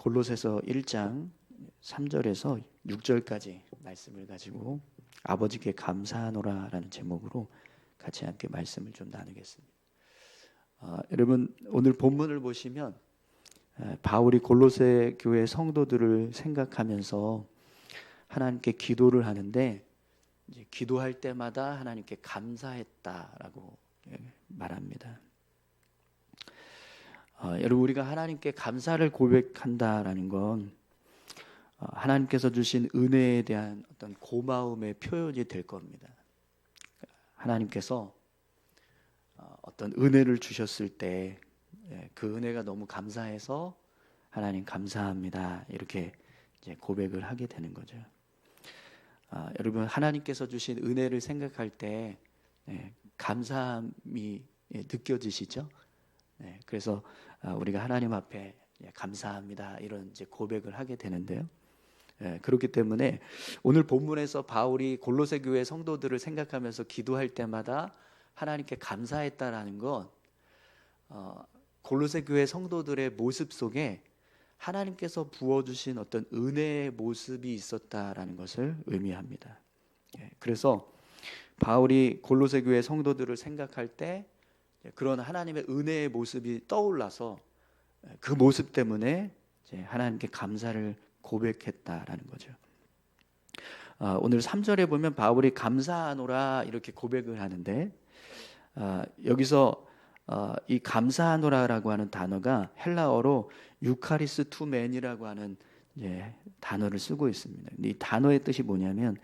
골로새서 1장 3절에서 6절까지 말씀을 가지고 아버지께 감사하노라라는 제목으로 같이 함께 말씀을 좀 나누겠습니다. 여러분 오늘 본문을 보시면 바울이 골로새 교회 성도들을 생각하면서 하나님께 기도를 하는데 이제 기도할 때마다 하나님께 감사했다라고 말합니다. 여러분 우리가 하나님께 감사를 고백한다라는 건 하나님께서 주신 은혜에 대한 어떤 고마움의 표현이 될 겁니다. 하나님께서 어떤 은혜를 주셨을 때 그 은혜가 너무 감사해서 하나님 감사합니다 이렇게 이제 고백을 하게 되는 거죠. 여러분 하나님께서 주신 은혜를 생각할 때 감사함이 느껴지시죠? 그래서 우리가 하나님 앞에 감사합니다 이런 이제 고백을 하게 되는데요. 그렇기 때문에 오늘 본문에서 바울이 골로새 교회 성도들을 생각하면서 기도할 때마다 하나님께 감사했다라는 건 골로새 교회 성도들의 모습 속에 하나님께서 부어주신 어떤 은혜의 모습이 있었다라는 것을 의미합니다. 그래서 바울이 골로새 교회 성도들을 생각할 때 그런 하나님의 은혜의 모습이 떠올라서 그 모습 때문에 이제 하나님께 감사를 고백했다라는 거죠. 오늘 3절에 보면 바울이 감사하노라 이렇게 고백을 하는데 여기서 이 감사하노라라고 하는 단어가 헬라어로 유카리스 투맨이라고 하는 단어를 쓰고 있습니다. 이 단어의 뜻이 뭐냐면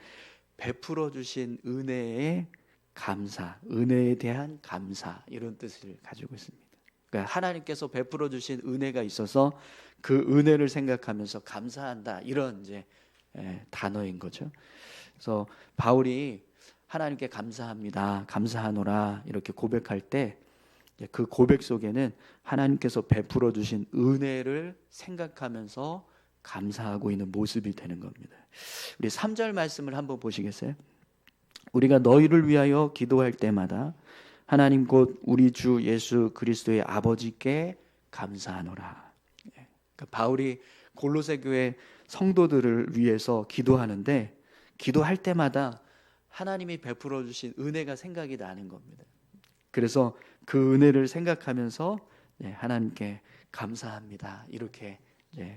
베풀어 주신 은혜의 감사, 은혜에 대한 감사 이런 뜻을 가지고 있습니다. 그러니까 하나님께서 베풀어 주신 은혜가 있어서 그 은혜를 생각하면서 감사한다 이런 이제 단어인 거죠. 그래서 바울이 하나님께 감사합니다, 감사하노라 이렇게 고백할 때 그 고백 속에는 하나님께서 베풀어 주신 은혜를 생각하면서 감사하고 있는 모습이 되는 겁니다. 우리 3절 말씀을 한번 보시겠어요? 우리가 너희를 위하여 기도할 때마다 하나님 곧 우리 주 예수 그리스도의 아버지께 감사하노라. 그러니까 바울이 골로새 교회 성도들을 위해서 기도하는데 기도할 때마다 하나님이 베풀어 주신 은혜가 생각이 나는 겁니다. 그래서 그 은혜를 생각하면서 하나님께 감사합니다 이렇게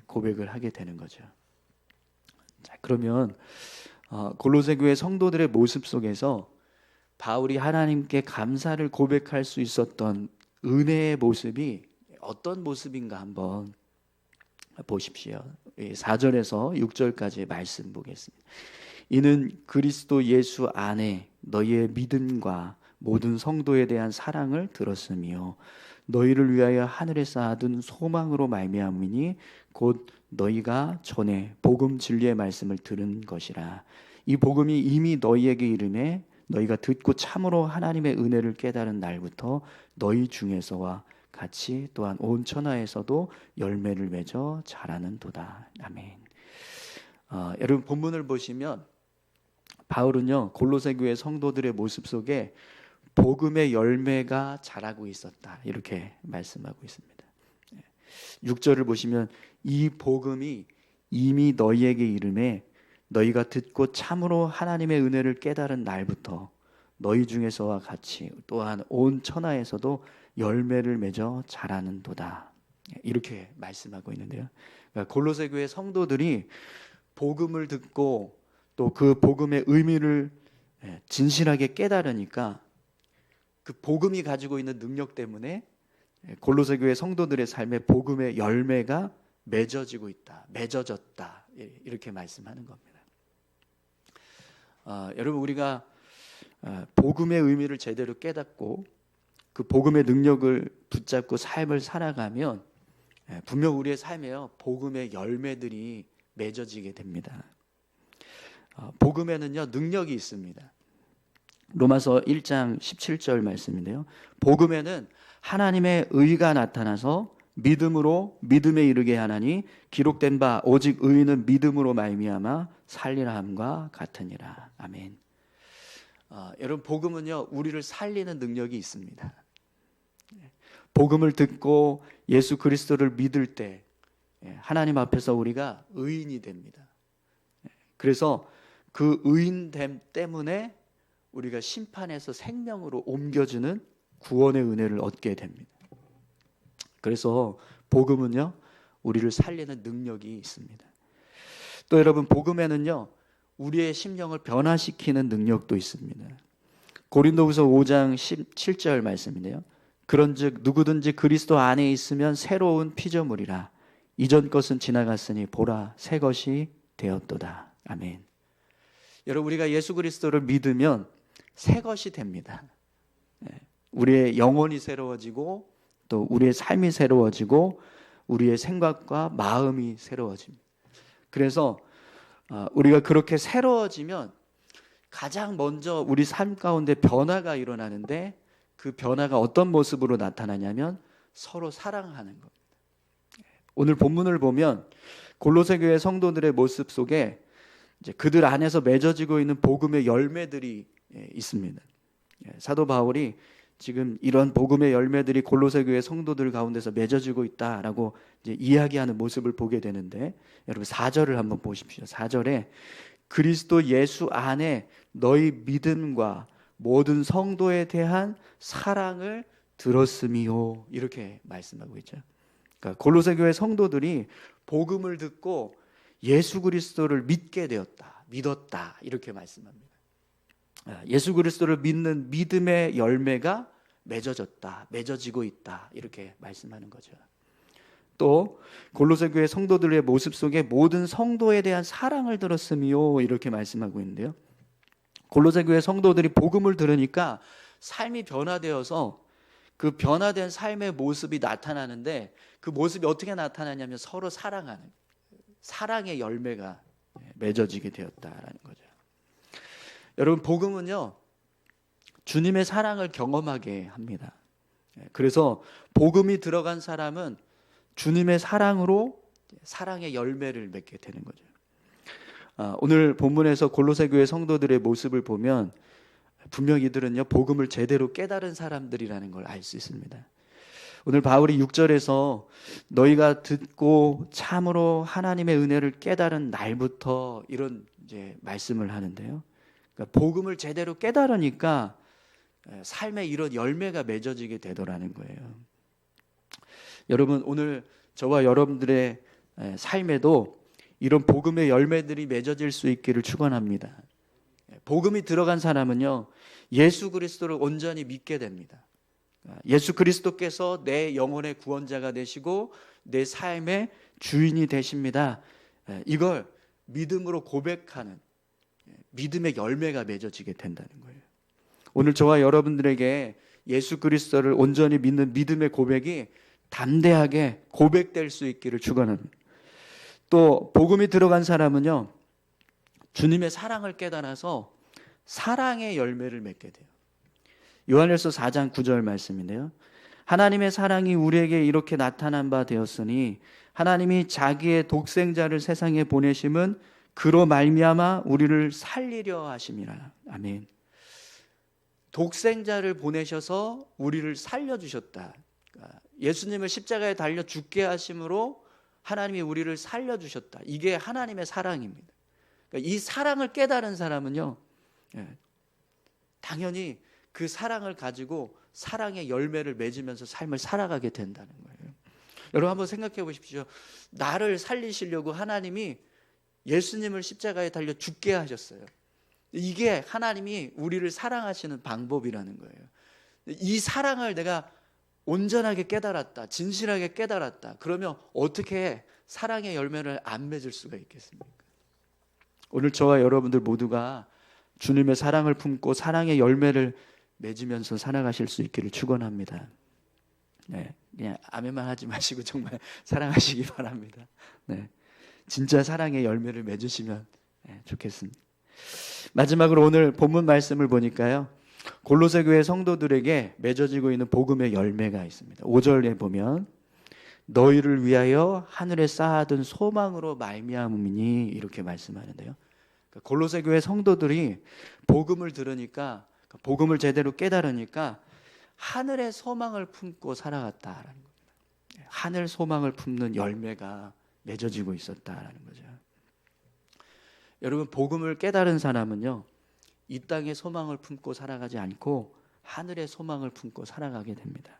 고백을 하게 되는 거죠. 자, 그러면 골로새 교회 성도들의 모습 속에서 바울이 하나님께 감사를 고백할 수 있었던 은혜의 모습이 어떤 모습인가 한번 보십시오. 4절에서 6절까지 말씀 보겠습니다. 이는 그리스도 예수 안에 너희의 믿음과 모든 성도에 대한 사랑을 들었으며 너희를 위하여 하늘에 쌓아둔 소망으로 말미암으니 곧 너희가 전에 복음 진리의 말씀을 들은 것이라. 이 복음이 이미 너희에게 이르매 너희가 듣고 참으로 하나님의 은혜를 깨달은 날부터 너희 중에서와 같이 또한 온 천하에서도 열매를 맺어 자라는도다. 아멘. 여러분 본문을 보시면 바울은요 골로새 교회 성도들의 모습 속에 복음의 열매가 자라고 있었다 이렇게 말씀하고 있습니다. 6절을 보시면 이 복음이 이미 너희에게 이르매 너희가 듣고 참으로 하나님의 은혜를 깨달은 날부터 너희 중에서와 같이 또한 온 천하에서도 열매를 맺어 자라는도다 이렇게 말씀하고 있는데요. 그러니까 골로새 교회 성도들이 복음을 듣고 또 그 복음의 의미를 진실하게 깨달으니까 그 복음이 가지고 있는 능력 때문에 골로새 교회 성도들의 삶에 복음의 열매가 맺어지고 있다, 맺어졌다 이렇게 말씀하는 겁니다. 여러분 우리가 복음의 의미를 제대로 깨닫고 그 복음의 능력을 붙잡고 삶을 살아가면 분명 우리의 삶에요 복음의 열매들이 맺어지게 됩니다. 복음에는요 능력이 있습니다. 로마서 1장 17절 말씀인데요. 복음에는 하나님의 의가 나타나서 믿음으로 믿음에 이르게 하나니 기록된 바 오직 의인은 믿음으로 말미암아 살리라 함과 같으니라. 아멘. 여러분 복음은요 우리를 살리는 능력이 있습니다. 복음을 듣고 예수 그리스도를 믿을 때 하나님 앞에서 우리가 의인이 됩니다. 그래서 그 의인됨 때문에 우리가 심판에서 생명으로 옮겨주는 구원의 은혜를 얻게 됩니다. 그래서 복음은요, 우리를 살리는 능력이 있습니다. 또 여러분, 복음에는요, 우리의 심령을 변화시키는 능력도 있습니다. 고린도후서 5장 17절 말씀인데요. 그런즉 누구든지 그리스도 안에 있으면 새로운 피조물이라. 이전 것은 지나갔으니 보라 새 것이 되었도다. 아멘. 여러분, 우리가 예수 그리스도를 믿으면 새 것이 됩니다. 우리의 영혼이 새로워지고 또 우리의 삶이 새로워지고 우리의 생각과 마음이 새로워집니다. 그래서 우리가 그렇게 새로워지면 가장 먼저 우리 삶 가운데 변화가 일어나는데, 그 변화가 어떤 모습으로 나타나냐면 서로 사랑하는 겁니다. 오늘 본문을 보면 골로새 교회 성도들의 모습 속에 이제 그들 안에서 맺어지고 있는 복음의 열매들이 있습니다. 사도 바울이 지금 이런 복음의 열매들이 골로새 교회 성도들 가운데서 맺어지고 있다라고 이제 이야기하는 모습을 보게 되는데, 여러분 4절을 한번 보십시오. 4절에 그리스도 예수 안에 너희 믿음과 모든 성도에 대한 사랑을 들었음이요, 이렇게 말씀하고 있죠. 그러니까 골로새 교회 성도들이 복음을 듣고 예수 그리스도를 믿게 되었다, 믿었다, 이렇게 말씀합니다. 예수 그리스도를 믿는 믿음의 열매가 맺어졌다, 맺어지고 있다, 이렇게 말씀하는 거죠. 또 골로새 교회 성도들의 모습 속에 모든 성도에 대한 사랑을 들었음이요, 이렇게 말씀하고 있는데요. 골로새 교회 성도들이 복음을 들으니까 삶이 변화되어서 그 변화된 삶의 모습이 나타나는데, 그 모습이 어떻게 나타나냐면 서로 사랑하는, 사랑의 열매가 맺어지게 되었다라는 거죠. 여러분, 복음은요, 주님의 사랑을 경험하게 합니다. 그래서 복음이 들어간 사람은 주님의 사랑으로 사랑의 열매를 맺게 되는 거죠. 오늘 본문에서 골로새 교회 성도들의 모습을 보면 분명 이들은요, 복음을 제대로 깨달은 사람들이라는 걸 알 수 있습니다. 오늘 바울이 6절에서 너희가 듣고 참으로 하나님의 은혜를 깨달은 날부터, 이런 이제 말씀을 하는데요. 그러니까 복음을 제대로 깨달으니까 삶에 이런 열매가 맺어지게 되더라는 거예요. 여러분, 오늘 저와 여러분들의 삶에도 이런 복음의 열매들이 맺어질 수 있기를 축원합니다. 복음이 들어간 사람은요, 예수 그리스도를 온전히 믿게 됩니다. 예수 그리스도께서 내 영혼의 구원자가 되시고 내 삶의 주인이 되십니다. 이걸 믿음으로 고백하는 믿음의 열매가 맺어지게 된다는 거예요. 오늘 저와 여러분들에게 예수 그리스도를 온전히 믿는 믿음의 고백이 담대하게 고백될 수 있기를 축원합니다. 또 복음이 들어간 사람은요, 주님의 사랑을 깨달아서 사랑의 열매를 맺게 돼요. 요한일서 4장 9절 말씀인데요. 하나님의 사랑이 우리에게 이렇게 나타난 바 되었으니 하나님이 자기의 독생자를 세상에 보내심은 그로 말미암아 우리를 살리려 하심이라. 아멘. 독생자를 보내셔서 우리를 살려주셨다. 예수님을 십자가에 달려 죽게 하심으로 하나님이 우리를 살려주셨다. 이게 하나님의 사랑입니다. 이 사랑을 깨달은 사람은요, 당연히 그 사랑을 가지고 사랑의 열매를 맺으면서 삶을 살아가게 된다는 거예요. 여러분 한번 생각해 보십시오. 나를 살리시려고 하나님이 예수님을 십자가에 달려 죽게 하셨어요. 이게 하나님이 우리를 사랑하시는 방법이라는 거예요. 이 사랑을 내가 온전하게 깨달았다, 진실하게 깨달았다, 그러면 어떻게 사랑의 열매를 안 맺을 수가 있겠습니까? 오늘 저와 여러분들 모두가 주님의 사랑을 품고 사랑의 열매를 맺으면서 살아가실 수 있기를 축원합니다. 네, 그냥 아멘만 하지 마시고 정말 사랑하시기 바랍니다. 네, 진짜 사랑의 열매를 맺으시면 좋겠습니다. 마지막으로 오늘 본문 말씀을 보니까요, 골로새 교회 성도들에게 맺어지고 있는 복음의 열매가 있습니다. 5절에 보면 너희를 위하여 하늘에 쌓아둔 소망으로 말미암으니, 이렇게 말씀하는데요. 골로새 교회 성도들이 복음을 들으니까, 복음을 제대로 깨달으니까 하늘의 소망을 품고 살아갔다라는 겁니다. 하늘 소망을 품는 열매가 맺어지고 있었다라는 거죠. 여러분, 복음을 깨달은 사람은요, 이 땅의 소망을 품고 살아가지 않고 하늘의 소망을 품고 살아가게 됩니다.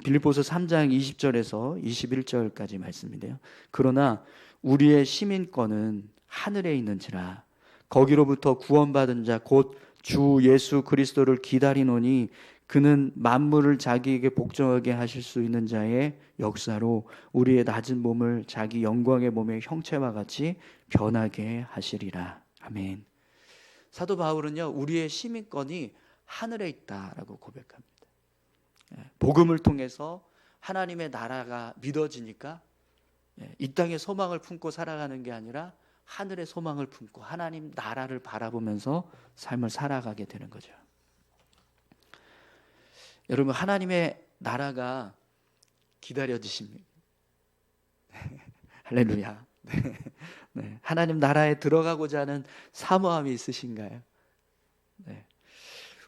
빌립보서 3장 20절에서 21절까지 말씀인데요. 그러나 우리의 시민권은 하늘에 있는지라 거기로부터 구원받은 자 곧 주 예수 그리스도를 기다리노니 그는 만물을 자기에게 복종하게 하실 수 있는 자의 역사로 우리의 낮은 몸을 자기 영광의 몸의 형체와 같이 변하게 하시리라. 아멘. 사도 바울은요, 우리의 시민권이 하늘에 있다라고 고백합니다. 복음을 통해서 하나님의 나라가 믿어지니까 이 땅의 소망을 품고 살아가는 게 아니라 하늘의 소망을 품고 하나님 나라를 바라보면서 삶을 살아가게 되는 거죠. 여러분, 하나님의 나라가 기다려지십니다. 할렐루야. 네. 하나님 나라에 들어가고자 하는 사모함이 있으신가요? 네.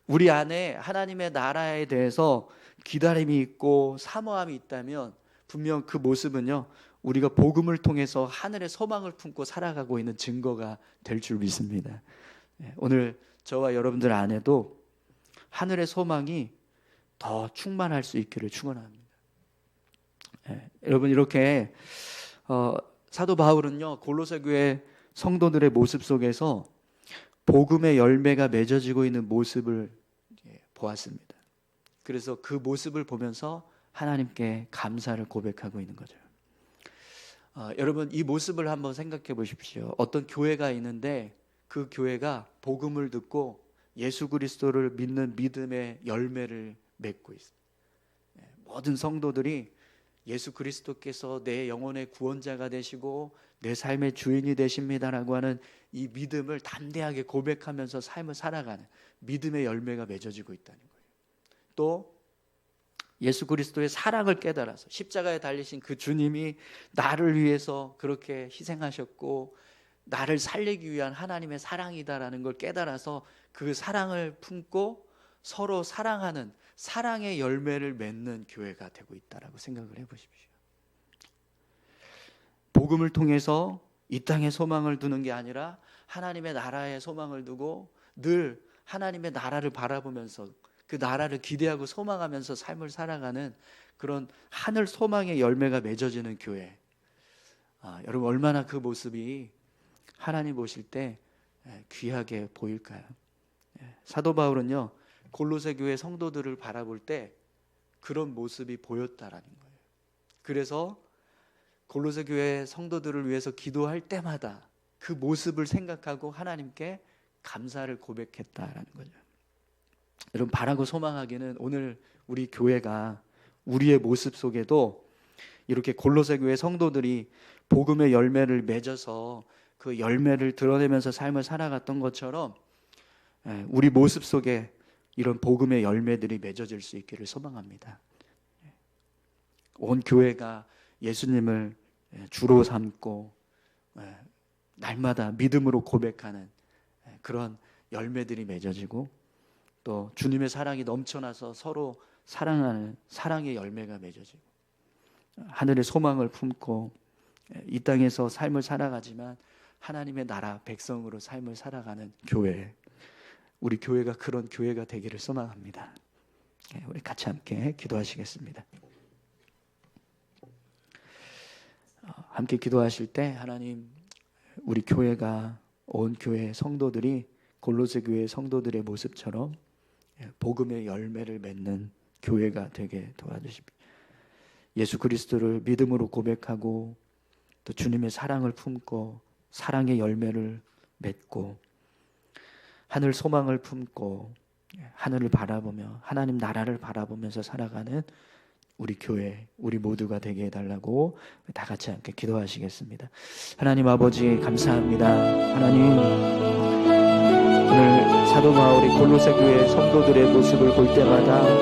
우리 안에 하나님의 나라에 대해서 기다림이 있고 사모함이 있다면 분명 그 모습은요, 우리가 복음을 통해서 하늘의 소망을 품고 살아가고 있는 증거가 될 줄 믿습니다. 오늘 저와 여러분들 안에도 하늘의 소망이 더 충만할 수 있기를 축원합니다. 여러분, 이렇게 사도 바울은요, 골로새 교회 성도들의 모습 속에서 복음의 열매가 맺어지고 있는 모습을 보았습니다. 그래서 그 모습을 보면서 하나님께 감사를 고백하고 있는 거죠. 여러분, 이 모습을 한번 생각해 보십시오. 어떤 교회가 있는데 그 교회가 복음을 듣고 예수 그리스도를 믿는 믿음의 열매를 맺고 있습니다. 모든 성도들이 예수 그리스도께서 내 영혼의 구원자가 되시고 내 삶의 주인이 되십니다라고 하는 이 믿음을 담대하게 고백하면서 삶을 살아가는 믿음의 열매가 맺어지고 있다는 거예요. 또 예수 그리스도의 사랑을 깨달아서 십자가에 달리신 그 주님이 나를 위해서 그렇게 희생하셨고 나를 살리기 위한 하나님의 사랑이다라는 걸 깨달아서 그 사랑을 품고 서로 사랑하는 사랑의 열매를 맺는 교회가 되고 있다라고 생각을 해보십시오. 복음을 통해서 이 땅에 소망을 두는 게 아니라 하나님의 나라에 소망을 두고 늘 하나님의 나라를 바라보면서 그 나라를 기대하고 소망하면서 삶을 살아가는 그런 하늘 소망의 열매가 맺어지는 교회. 여러분, 얼마나 그 모습이 하나님 보실 때 귀하게 보일까요? 사도 바울은요, 골로새 교회 성도들을 바라볼 때 그런 모습이 보였다라는 거예요. 그래서 골로새 교회 성도들을 위해서 기도할 때마다 그 모습을 생각하고 하나님께 감사를 고백했다라는 거죠. 여러분, 바라고 소망하기는 오늘 우리 교회가 우리의 모습 속에도 이렇게 골로새 교회 성도들이 복음의 열매를 맺어서 그 열매를 드러내면서 삶을 살아갔던 것처럼 우리 모습 속에 이런 복음의 열매들이 맺어질 수 있기를 소망합니다. 온 교회가 예수님을 주로 삼고 날마다 믿음으로 고백하는 그런 열매들이 맺어지고 또 주님의 사랑이 넘쳐나서 서로 사랑하는 사랑의 열매가 맺어지고 하늘의 소망을 품고 이 땅에서 삶을 살아가지만 하나님의 나라 백성으로 삶을 살아가는 교회, 우리 교회가 그런 교회가 되기를 소망합니다. 우리 같이 함께 기도하시겠습니다. 함께 기도하실 때 하나님, 우리 교회가 온 교회 성도들이 골로새 교회 성도들의 모습처럼 복음의 열매를 맺는 교회가 되게 도와주십시오. 예수 그리스도를 믿음으로 고백하고 또 주님의 사랑을 품고 사랑의 열매를 맺고 하늘 소망을 품고 하늘을 바라보며 하나님 나라를 바라보면서 살아가는 우리 교회, 우리 모두가 되게 해달라고 다 같이 함께 기도하시겠습니다. 하나님 아버지 감사합니다. 하나님, 오늘 사도 바울이 골로새 교회 성도들의 모습을 볼 때마다